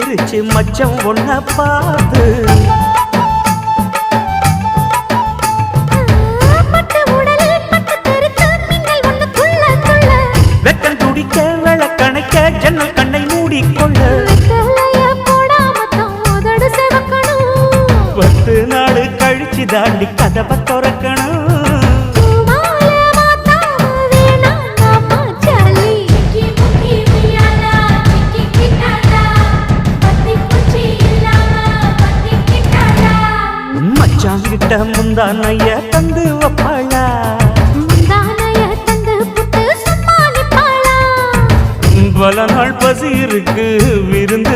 சிரிச்சு மச்சம் ஒன்ன பார்த்து வெக்கம் துடிக்க விளக்கணைக்க ஜன்னல் கண்ணை மூடிக்கொள்ள 10 நாள் கழிச்சு தாண்டி கதவை திறக்கணும் மச்சாங்கிட்ட முந்தானைய தந்து வப்பாளா பல நாள் பசி இருக்கு விருந்து